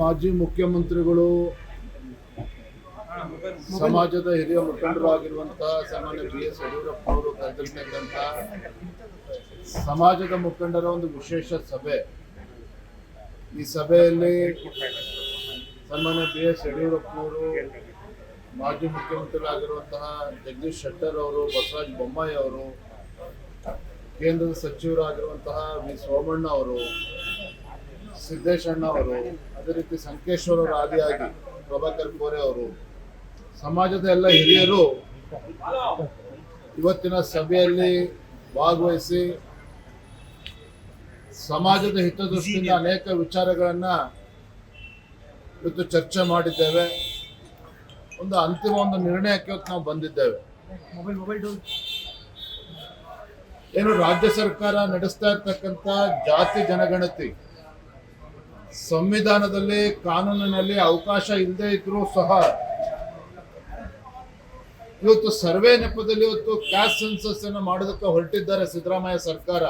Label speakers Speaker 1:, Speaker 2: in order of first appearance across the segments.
Speaker 1: ಮಾಜಿ ಮುಖ್ಯಮಂತ್ರಿಗಳು ಸಮಾಜದ ಹಿರಿಯ ಮುಖಂಡರು ಆಗಿರುವಂತಹ ಸಾಮಾನ್ಯ BS ಯಡಿಯೂರಪ್ಪ ಅವರು ಕರೆದಿರ್ತಕ್ಕಂಥ ಸಮಾಜದ ಮುಖಂಡರ ಒಂದು ವಿಶೇಷ ಸಭೆ. ಈ ಸಭೆಯಲ್ಲಿ ಸಾಮಾನ್ಯ BS ಯಡಿಯೂರಪ್ಪ ಅವರು, ಮಾಜಿ ಮುಖ್ಯಮಂತ್ರಿಗಳಾಗಿರುವಂತಹ ಜಗದೀಶ್ ಶೆಟ್ಟರ್ ಅವರು, ಬಸವರಾಜ ಬೊಮ್ಮಾಯಿ ಅವರು, ಕೇಂದ್ರದ ಸಚಿವರಾಗಿರುವಂತಹ ವಿ ಸೋಮಣ್ಣ ಅವರು, ಸಿದ್ದೇಶಣ್ಣ ಅವರು, ಅದೇ ರೀತಿ ಸಂಕೇಶ್ವರ ಅವರು ಆದಿಯಾಗಿ ಪ್ರಭಾಕರ್ ಕೋರೆ ಅವರು, ಸಮಾಜದ ಎಲ್ಲ ಹಿರಿಯರು ಇವತ್ತಿನ ಸಭೆಯಲ್ಲಿ ಭಾಗವಹಿಸಿ ಸಮಾಜದ ಹಿತದೃಷ್ಟಿಯಿಂದ ಅನೇಕ ವಿಚಾರಗಳನ್ನ ಇವತ್ತು ಚರ್ಚೆ ಮಾಡಿದ್ದೇವೆ. ಒಂದು ಅಂತಿಮ ನಿರ್ಣಯಕ್ಕೆ ಇವತ್ತು ನಾವು ಬಂದಿದ್ದೇವೆ. ಏನು ರಾಜ್ಯ ಸರ್ಕಾರ ನಡೆಸ್ತಾ ಇರ್ತಕ್ಕಂಥ ಜಾತಿ ಜನಗಣತಿ ಸಂವಿಧಾನದಲ್ಲಿ, ಕಾನೂನಿನಲ್ಲಿ ಅವಕಾಶ ಇಲ್ಲದೆ ಇದ್ರೂ ಸಹ ಇವತ್ತು ಸರ್ವೆ ನೆಪದಲ್ಲಿ ಇವತ್ತು ಕ್ಯಾಸ್ಟ್ ಸೆನ್ಸಸ್ ಅನ್ನು ಮಾಡೋದಕ್ಕೆ ಹೊರಟಿದ್ದಾರೆ ಸಿದ್ದರಾಮಯ್ಯ ಸರ್ಕಾರ.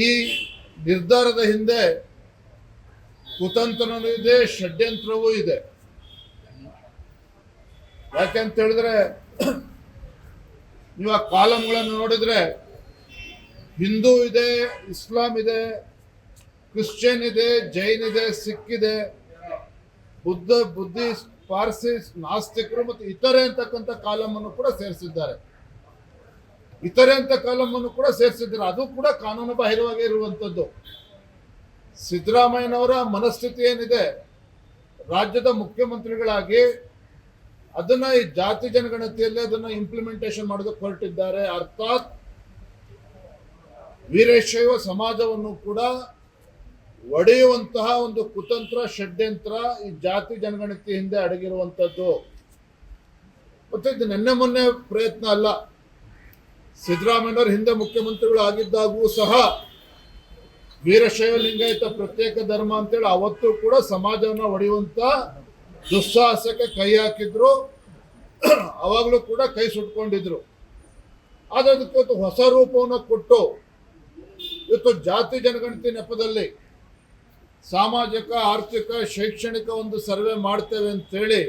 Speaker 1: ಈ ನಿರ್ಧಾರದ ಹಿಂದೆ ಕುತಂತ್ರನೂ ಇದೆ, ಷಡ್ಯಂತ್ರವೂ ಇದೆ. ಯಾಕೆಂತ ಹೇಳಿದ್ರೆ ನೀವು ಆ ಕಾಲಂಗಳನ್ನು ನೋಡಿದ್ರೆ ಹಿಂದೂ ಇದೆ, ಇಸ್ಲಾಂ ಇದೆ, ಕ್ರಿಶ್ಚಿಯನ್ ಇದೆ, ಜೈನ್ ಇದೆ, ಸಿಖ್ ಇದೆ, ಬುದ್ಧಿಸ್ಟ್, ಪಾರ್ಸಿ, ನಾಸ್ತಿಕರು ಮತ್ತು ಇತರೆ ಅಂತಕ್ಕಂಥ ಕಾಲಮನ್ನು ಕೂಡ ಸೇರಿಸಿದ್ದಾರೆ. ಅದು ಕೂಡ ಕಾನೂನು ಬಾಹಿರವಾಗಿ ಇರುವಂಥದ್ದು. ಸಿದ್ದರಾಮಯ್ಯನವರ ಮನಸ್ಥಿತಿ ಏನಿದೆ, ರಾಜ್ಯದ ಮುಖ್ಯಮಂತ್ರಿಗಳಾಗಿ ಅದನ್ನ ಈ ಜಾತಿ ಜನಗಣತಿಯಲ್ಲಿ ಅದನ್ನ ಇಂಪ್ಲಿಮೆಂಟೇಷನ್ ಮಾಡೋದಕ್ಕೆ ಹೊರಟಿದ್ದಾರೆ. ಅರ್ಥಾತ್ ವೀರಶೈವ ಸಮಾಜವನ್ನು ಕೂಡ ಒಡೆಯುವಂತಹ ಒಂದು ಕುತಂತ್ರ, ಷಡ್ಯಂತ್ರ ಈ ಜಾತಿ ಜನಗಣತಿ ಹಿಂದೆ ಅಡಗಿರುವಂಥದ್ದು. ಮತ್ತೆ ಇದು ನಿನ್ನೆ ಮೊನ್ನೆ ಪ್ರಯತ್ನ ಅಲ್ಲ. ಸಿದ್ದರಾಮಯ್ಯನವರು ಹಿಂದೆ ಮುಖ್ಯಮಂತ್ರಿಗಳು ಆಗಿದ್ದಾಗೂ ಸಹ ವೀರಶೈವ ಲಿಂಗಾಯತ ಪ್ರತ್ಯೇಕ ಧರ್ಮ ಅಂತೇಳಿ ಅವತ್ತು ಕೂಡ ಸಮಾಜವನ್ನು ಒಡೆಯುವಂತ ದುಸ್ಸಾಹಸಕ್ಕೆ ಕೈ ಹಾಕಿದ್ರು. ಅವಾಗಲೂ ಕೂಡ ಕೈ ಸುಟ್ಕೊಂಡಿದ್ರು. ಆದ್ರೆ ಅದಕ್ಕೆ ಇವತ್ತು ಹೊಸ ರೂಪವನ್ನು ಕೊಟ್ಟು ಇವತ್ತು ಜಾತಿ ಜನಗಣತಿ ನೆಪದಲ್ಲಿ ಸಾಮಾಜಿಕ, ಆರ್ಥಿಕ, ಶೈಕ್ಷಣಿಕ ಒಂದು ಸರ್ವೆ ಮಾಡ್ತೇವೆ ಅಂತೇಳಿ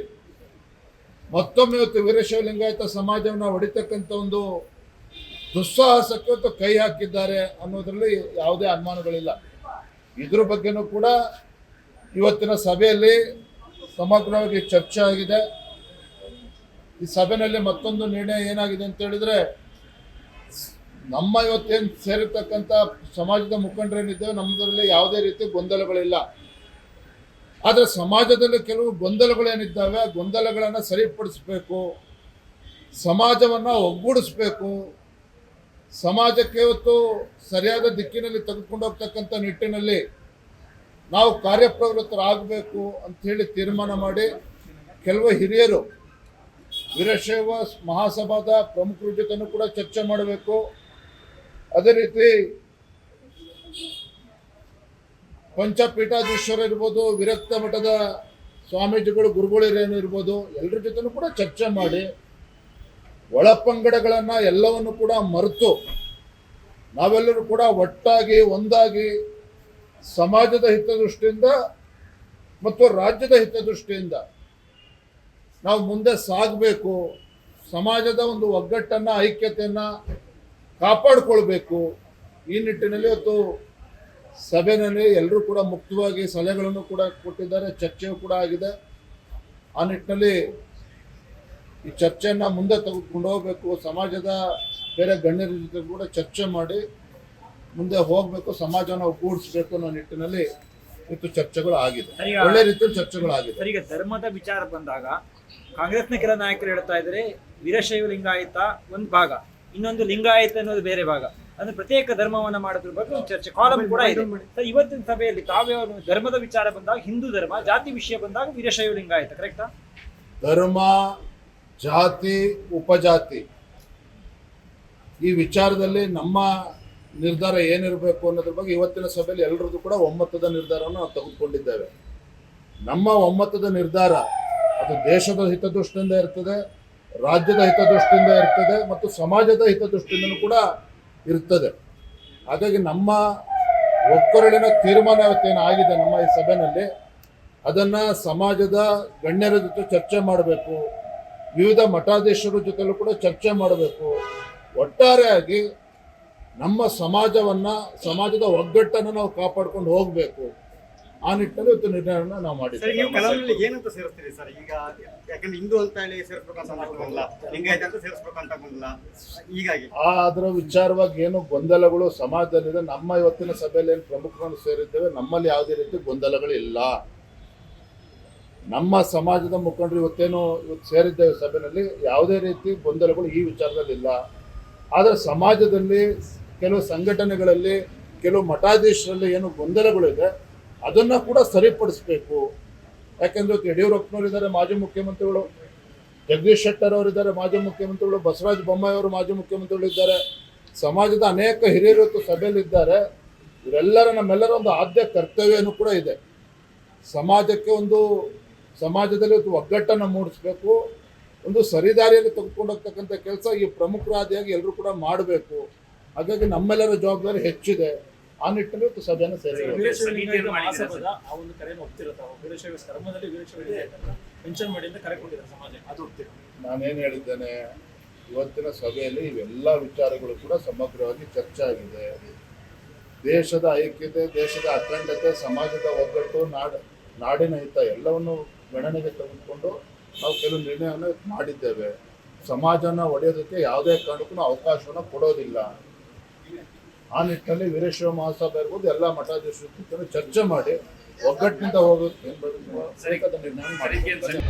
Speaker 1: ಮತ್ತೊಮ್ಮೆ ಇವತ್ತು ವೀರಶೈವ ಲಿಂಗಾಯತ ಸಮಾಜವನ್ನು ಹೊಡಿತಕ್ಕಂಥ ಒಂದು ದುಸ್ಸಾಹಸಕ್ಕೆ ಇವತ್ತು ಕೈ ಹಾಕಿದ್ದಾರೆ ಅನ್ನೋದ್ರಲ್ಲಿ ಯಾವುದೇ ಅನುಮಾನಗಳಿಲ್ಲ. ಇದ್ರ ಬಗ್ಗೆನೂ ಕೂಡ ಇವತ್ತಿನ ಸಭೆಯಲ್ಲಿ ಸಮಗ್ರವಾಗಿ ಚರ್ಚೆ ಆಗಿದೆ. ಈ ಸಭೆಯಲ್ಲಿ ಮತ್ತೊಂದು ನಿರ್ಣಯ ಏನಾಗಿದೆ ಅಂತ ಹೇಳಿದ್ರೆ, ನಮ್ಮ ಇವತ್ತೇನು ಸೇರಿರ್ತಕ್ಕಂಥ ಸಮಾಜದ ಮುಖಂಡರೇನಿದ್ದೇವೆ ನಮ್ಮದರಲ್ಲಿ ಯಾವುದೇ ರೀತಿ ಗೊಂದಲಗಳಿಲ್ಲ. ಆದರೆ ಸಮಾಜದಲ್ಲಿ ಕೆಲವು ಗೊಂದಲಗಳೇನಿದ್ದಾವೆ ಆ ಗೊಂದಲಗಳನ್ನು ಸರಿಪಡಿಸಬೇಕು, ಸಮಾಜವನ್ನು ಒಗ್ಗೂಡಿಸ್ಬೇಕು, ಸಮಾಜಕ್ಕೆ ಇವತ್ತು ಸರಿಯಾದ ದಿಕ್ಕಿನಲ್ಲಿ ತೆಗೆದುಕೊಂಡು ಹೋಗ್ತಕ್ಕಂಥ ನಿಟ್ಟಿನಲ್ಲಿ ನಾವು ಕಾರ್ಯಪ್ರವೃತ್ತರಾಗಬೇಕು ಅಂಥೇಳಿ ತೀರ್ಮಾನ ಮಾಡಿ ಕೆಲವು ಹಿರಿಯರು ವೀರಶೈವ ಮಹಾಸಭಾದ ಪ್ರಮುಖರ ಜೊತೆನೂ ಕೂಡ ಚರ್ಚೆ ಮಾಡಬೇಕು. ಅದೇ ರೀತಿ ಪಂಚಪೀಠಾಧೀಶ್ವರ ಇರ್ಬೋದು, ವಿರಕ್ತ ಮಠದ ಸ್ವಾಮೀಜಿಗಳು, ಗುರುಗಳಿರೇನು ಇರ್ಬೋದು, ಎಲ್ಲರ ಜೊತೆನೂ ಕೂಡ ಚರ್ಚೆ ಮಾಡಿ ಒಳಪಂಗಡಗಳನ್ನು ಎಲ್ಲವನ್ನು ಕೂಡ ಮರೆತು ನಾವೆಲ್ಲರೂ ಕೂಡ ಒಟ್ಟಾಗಿ ಒಂದಾಗಿ ಸಮಾಜದ ಹಿತದೃಷ್ಟಿಯಿಂದ ಮತ್ತು ರಾಜ್ಯದ ಹಿತದೃಷ್ಟಿಯಿಂದ ನಾವು ಮುಂದೆ ಸಾಗಬೇಕು. ಸಮಾಜದ ಒಂದು ಒಗ್ಗಟ್ಟನ್ನು, ಐಕ್ಯತೆಯನ್ನು ಕಾಪಾಡಿಕೊಳ್ಬೇಕು. ಈ ನಿಟ್ಟಿನಲ್ಲಿ ಇವತ್ತು ಸಭೆಯಲ್ಲಿ ಎಲ್ಲರೂ ಕೂಡ ಮುಕ್ತವಾಗಿ ಸಲಹೆಗಳನ್ನು ಕೂಡ ಕೊಟ್ಟಿದ್ದಾರೆ, ಚರ್ಚೆಯೂ ಕೂಡ ಆಗಿದೆ. ಆ ನಿಟ್ಟಿನಲ್ಲಿ ಈ ಚರ್ಚೆಯನ್ನು ಮುಂದೆ ತೆಗೆದುಕೊಂಡು ಹೋಗಬೇಕು. ಸಮಾಜದ ಬೇರೆ ಗಣ್ಯರ ಜೊತೆ ಕೂಡ ಚರ್ಚೆ ಮಾಡಿ ಮುಂದೆ ಹೋಗಬೇಕು, ಸಮಾಜವನ್ನು ಒಗ್ಗೂಡಿಸಬೇಕು ಅನ್ನೋ ನಿಟ್ಟಿನಲ್ಲಿ ಇವತ್ತು ಚರ್ಚೆಗಳು ಆಗಿದೆ, ಒಳ್ಳೆ ರೀತಿಯಲ್ಲಿ ಚರ್ಚೆಗಳು ಆಗಿದೆ.
Speaker 2: ಈಗ ಧರ್ಮದ ವಿಚಾರ ಬಂದಾಗ ಕಾಂಗ್ರೆಸ್ನ ಕೆಲ ನಾಯಕರು ಹೇಳ್ತಾ ಇದ್ದಾರೆ, ವೀರಶೈವ ಲಿಂಗಾಯತ ಒಂದು ಭಾಗ, ಇನ್ನೊಂದು ಲಿಂಗಾಯತ ಅನ್ನೋದು ಬೇರೆ ಭಾಗ, ಅಂದ್ರೆ ಪ್ರತ್ಯೇಕ ಧರ್ಮವನ್ನ ಮಾಡೋದ್ರ ಬಗ್ಗೆ ಒಂದು ಚರ್ಚೆ ಕಾಲಂ ಕೂಡ ಇದೆ. ಇವತ್ತಿನ ಸಭೆಯಲ್ಲಿ ತಾವ್ಯಾವ ಧರ್ಮದ ವಿಚಾರ ಬಂದಾಗ ಹಿಂದೂ ಧರ್ಮ, ಜಾತಿ ವಿಷಯ ಬಂದಾಗ ವೀರಶೈವ ಲಿಂಗಾಯತ ಕರೆಕ್ಟಾ?
Speaker 1: ಧರ್ಮ, ಜಾತಿ, ಉಪಜಾತಿ ಈ ವಿಚಾರದಲ್ಲಿ ನಮ್ಮ ನಿರ್ಧಾರ ಏನಿರಬೇಕು ಅನ್ನೋದ್ರ ಬಗ್ಗೆ ಇವತ್ತಿನ ಸಭೆಯಲ್ಲಿ ಎಲ್ಲರದ್ದು ಕೂಡ ಒಮ್ಮತದ ನಿರ್ಧಾರವನ್ನು ನಾವು ತೆಗೆದುಕೊಂಡಿದ್ದೇವೆ. ನಮ್ಮ ಒಮ್ಮತದ ನಿರ್ಧಾರ ಅದು ದೇಶದ ಹಿತದೃಷ್ಟಿಯಿಂದ ಇರ್ತದೆ, ರಾಜ್ಯದ ಹಿತದೃಷ್ಟಿಯಿಂದ ಇರ್ತದೆ ಮತ್ತು ಸಮಾಜದ ಹಿತದೃಷ್ಟಿಯಿಂದಲೂ ಕೂಡ ಇರ್ತದೆ. ಹಾಗಾಗಿ ನಮ್ಮ ಒಕ್ಕೊರಳಿನ ತೀರ್ಮಾನ ಇವತ್ತೇನು ಆಗಿದೆ ನಮ್ಮ ಈ ಸಭೆಯಲ್ಲಿ, ಅದನ್ನ ಸಮಾಜದ ಗಣ್ಯರ ಜೊತೆ ಚರ್ಚೆ ಮಾಡಬೇಕು, ವಿವಿಧ ಮಠಾಧೀಶರ ಜೊತೆಲೂ ಕೂಡ ಚರ್ಚೆ ಮಾಡಬೇಕು. ಒಟ್ಟಾರೆಯಾಗಿ ನಮ್ಮ ಸಮಾಜದ ಒಗ್ಗಟ್ಟನ್ನು ನಾವು ಕಾಪಾಡ್ಕೊಂಡು ಹೋಗಬೇಕು. ಆ ನಿಟ್ಟಿನಲ್ಲಿ ಇವತ್ತು ನಿರ್ಣಯವನ್ನು ನಾವು
Speaker 3: ಸರ್,
Speaker 1: ಮಾಡಿದ್ದೇವೆ.
Speaker 3: ನೀವು ಕಲಾವಿದರಲ್ಲಿ ಏನಂತ ಸೇರಿಸ್ತೀರಿ ಸರ್? ಈಗ ಯಾಕಂದ್ರೆ ಹಿಂದೂ ಅಂತ ಹೇಳಿ ಸೇರಿಸ್ಬೇಕಂತ ಬಂದಿಲ್ಲ, ಲಿಂಗಾಯತ ಅಂತ ಸೇರಿಸ್ಬೇಕಂತ ಬಂದಿಲ್ಲ, ಹೀಗಾಗಿ
Speaker 1: ಅದರ ವಿಚಾರವಾಗಿ ಏನು ಗೊಂದಲಗಳು ಸಮಾಜದಲ್ಲಿದೆ. ನಮ್ಮ ಇವತ್ತಿನ ಸಭೆಯಲ್ಲಿ ಏನು ಪ್ರಮುಖರನ್ನು ಸೇರಿದ್ದೇವೆ, ನಮ್ಮಲ್ಲಿ ಯಾವುದೇ ರೀತಿ ಗೊಂದಲಗಳಿಲ್ಲ. ನಮ್ಮ ಸಮಾಜದ ಮುಖಂಡರು ಇವತ್ತು ಸೇರಿದ್ದೇವೆ ಸಭೆಯಲ್ಲಿ, ಯಾವುದೇ ರೀತಿ ಗೊಂದಲಗಳು ಈ ವಿಚಾರದಲ್ಲಿ ಇಲ್ಲ. ಆದರೆ ಸಮಾಜದಲ್ಲಿ ಕೆಲವು ಸಂಘಟನೆಗಳಲ್ಲಿ ಕೆಲವು ಮಠಾಧೀಶರಲ್ಲಿ ಏನು ಗೊಂದಲಗಳಿದೆ ಅದನ್ನು ಕೂಡ ಸರಿಪಡಿಸಬೇಕು. ಯಾಕೆಂದ್ರೆ ಯಡಿಯೂರಪ್ಪನವರು ಇದ್ದಾರೆ, ಮಾಜಿ ಮುಖ್ಯಮಂತ್ರಿಗಳು, ಜಗದೀಶ್ ಶೆಟ್ಟರ್ ಅವರಿದ್ದಾರೆ, ಮಾಜಿ ಮುಖ್ಯಮಂತ್ರಿಗಳು, ಬಸವರಾಜ ಬೊಮ್ಮಾಯಿ ಅವರು ಮಾಜಿ ಮುಖ್ಯಮಂತ್ರಿಗಳು ಇದ್ದಾರೆ, ಸಮಾಜದ ಅನೇಕ ಹಿರಿಯರು ಇವತ್ತು ಸಭೆಯಲ್ಲಿದ್ದಾರೆ. ಇವರೆಲ್ಲರ ನಮ್ಮೆಲ್ಲರ ಒಂದು ಆದ್ಯ ಕರ್ತವ್ಯನೂ ಕೂಡ ಇದೆ. ಸಮಾಜದಲ್ಲಿ ಒಂದು ಒಗ್ಗಟ್ಟನ್ನು ಮೂಡಿಸ್ಬೇಕು, ಒಂದು ಸರಿದಾರಿಯಲ್ಲಿ ತೆಗೆದುಕೊಂಡು ಹೋಗ್ತಕ್ಕಂಥ ಕೆಲಸ ಈ ಪ್ರಮುಖರಾದಿಯಾಗಿ ಎಲ್ಲರೂ ಕೂಡ ಮಾಡಬೇಕು. ಹಾಗಾಗಿ ನಮ್ಮೆಲ್ಲರ ಜವಾಬ್ದಾರಿ ಹೆಚ್ಚಿದೆ. ಆ ನಿಟ್ಟಿನಲ್ಲಿ ಇವತ್ತು ಸಭೆಯನ್ನು ಸೇರಿದೆ.
Speaker 4: ವೀರಶೈವ ಲಿಂಗಾಯತ ಮಹಾಸಭಾದ ಆ ಒಂದು ಕರೆಯನ್ನು ಒಪ್ತಿರುತ್ತಾವೆ. ವೀರಶೈವ ಧರ್ಮದಲ್ಲಿ ವೀರಶೈವ ಲಿಂಗಾಯತನ ಮೆನ್ಷನ್ ಮಾಡಿ ಅಂತ ಕರೆ ಕೊಟ್ಟಿದ್ದಾರೆ ಸಮಾಜ, ಅದು ಒಪ್ತಿರೋ.
Speaker 1: ನಾನೇನು ಹೇಳಿದ್ದೇನೆ, ಇವತ್ತಿನ ಸಭೆಯಲ್ಲಿ ಇವೆಲ್ಲ ವಿಚಾರಗಳು ಕೂಡ ಸಮಗ್ರವಾಗಿ ಚರ್ಚೆ ಆಗಿದೆ. ದೇಶದ ಐಕ್ಯತೆ, ದೇಶದ ಅಖಂಡತೆ, ಸಮಾಜದ ಒಗ್ಗಟ್ಟು, ನಾಡಿನ ಹಿತ ಎಲ್ಲವನ್ನು ಗಣನೆಗೆ ತೆಗೆದುಕೊಂಡು ನಾವು ಕೆಲವು ನಿರ್ಣಯವನ್ನು ಮಾಡಿದ್ದೇವೆ. ಸಮಾಜನ ಒಡೆಯೋದಕ್ಕೆ ಯಾವುದೇ ಕಾರಣಕ್ಕೂ ನಾವು ಅವಕಾಶವನ್ನು ಕೊಡೋದಿಲ್ಲ. ಆ ನಿಟ್ಟಿನಲ್ಲಿ ವೀರಶೈವ ಮಹಾಸಭೆ ಇರ್ಬೋದು, ಎಲ್ಲ ಮಠಾಧೀಶರ ಜೊತೆ ಚರ್ಚೆ ಮಾಡಿ ಒಗ್ಗಟ್ಟಿನಿಂದ ಹೋಗೋದು ನಿರ್ಣಯ ಮಾಡಿದ್ದೇವೆ.